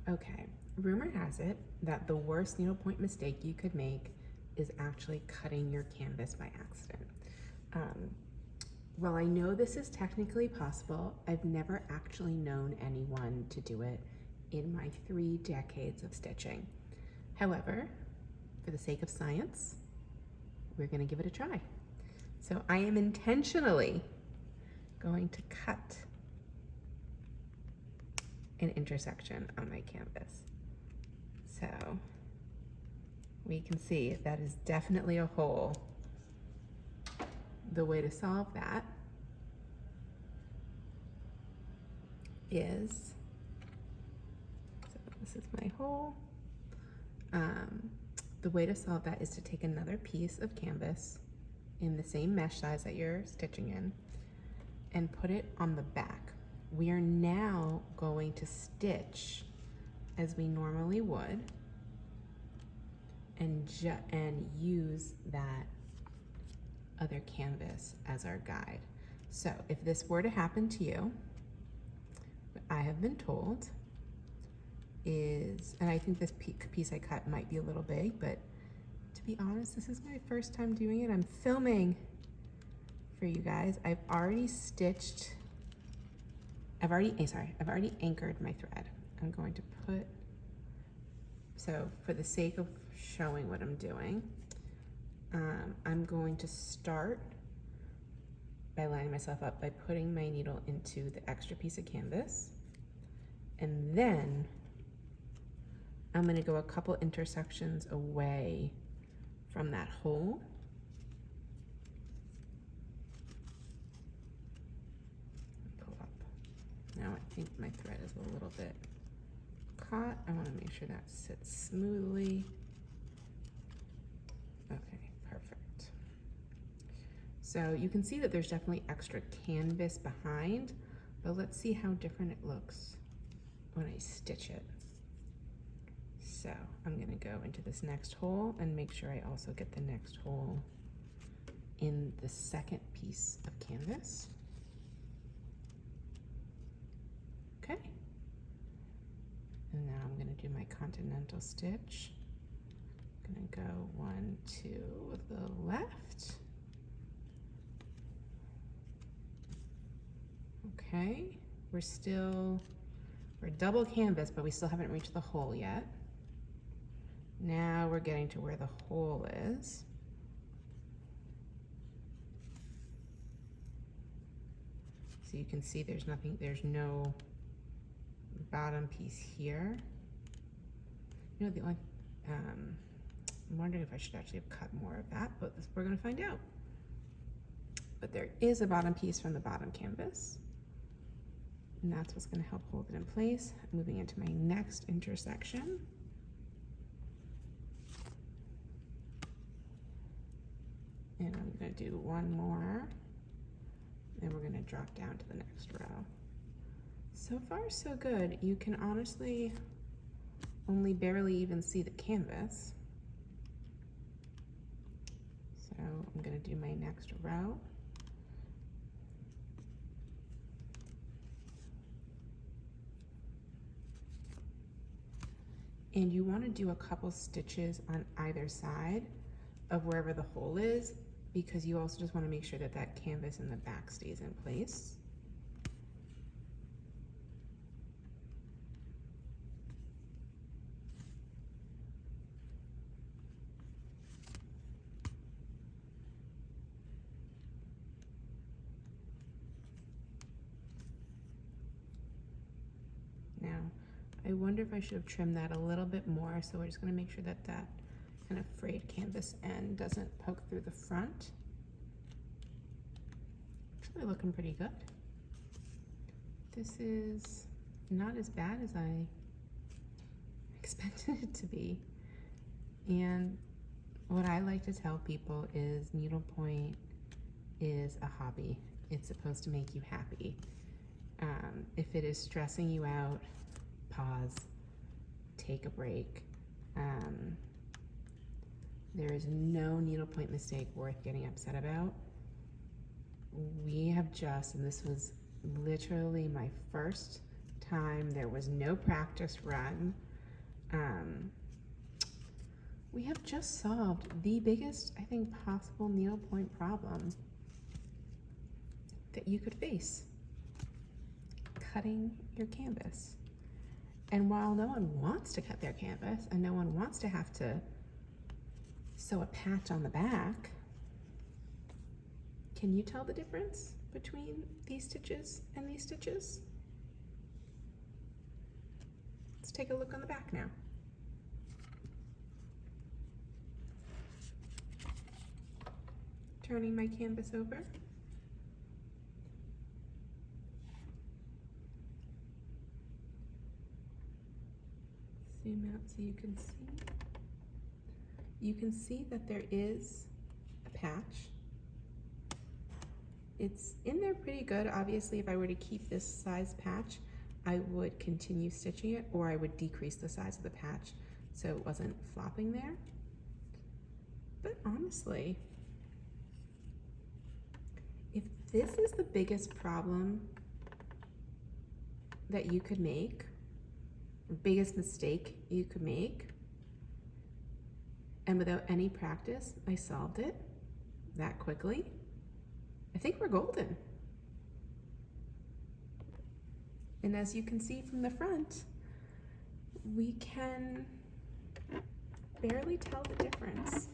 Okay, rumor has it that the worst needlepoint mistake you could make is actually cutting your canvas by accident. While I know this is technically possible, I've never actually known anyone to do it in my 3 decades of stitching. However, for the sake of science, we're gonna give it a try. So I am intentionally going to cut an intersection on my canvas. So we can see that is definitely a hole. The way to solve that is, so this is my hole. The way to solve that is to take another piece of canvas in the same mesh size that you're stitching in and put it on the back. We are now going to stitch as we normally would and use that other canvas as our guide. So if this were to happen to you, what I have been told is, and I think this piece I cut might be a little big, but to be honest, this is my first time doing it. I'm filming for you guys. I've already anchored my thread. I'm going to put, so for the sake of showing what I'm doing, I'm going to start by lining myself up by putting my needle into the extra piece of canvas, and then I'm going to go a couple intersections away from that hole. Pull up. Now I think my thread is a little bit caught. I want to make sure that sits smoothly. Okay, perfect. So you can see that there's definitely extra canvas behind, but let's see how different it looks when I stitch it. So I'm going to go into this next hole and make sure I also get the next hole in the second piece of canvas. Okay. And now I'm going to do my continental stitch. I'm going to go 1, 2 with the left. Okay. We're double canvas, but we still haven't reached the hole yet. Now we're getting to where the hole is. So you can see there's no bottom piece here. You know, the only, I'm wondering if I should actually have cut more of that, but we're gonna find out. But there is a bottom piece from the bottom canvas, and that's what's gonna help hold it in place. Moving into my next intersection. And I'm gonna do one more, and we're gonna drop down to the next row. So far, so good. You can honestly only barely even see the canvas. So I'm gonna do my next row. And you wanna do a couple stitches on either side of wherever the hole is, because you also just want to make sure that that canvas in the back stays in place. Now, I wonder if I should have trimmed that a little bit more, so we're just going to make sure that that kind of frayed canvas end doesn't poke through the front. Actually looking pretty good. This is not as bad as I expected it to be. And what I like to tell people is needlepoint is a hobby. It's supposed to make you happy. If it is stressing you out, pause, take a break. There is no needlepoint mistake worth getting upset about. We have just, and this was literally my first time. There was no practice run. We have just solved the biggest, I think, possible needlepoint problem that you could face: cutting your canvas. And while no one wants to cut their canvas and no one wants to have to sew a patch on the back, can you tell the difference between these stitches and these stitches? Let's take a look on the back now. Turning my canvas over. Zoom out so you can see. You can see that there is a patch. It's in there pretty good. Obviously, if I were to keep this size patch, I would continue stitching it, or I would decrease the size of the patch so it wasn't flopping there. But honestly, if this is the biggest problem that you could make, biggest mistake you could make, and without any practice, I solved it that quickly, I think we're golden. And as you can see from the front, we can barely tell the difference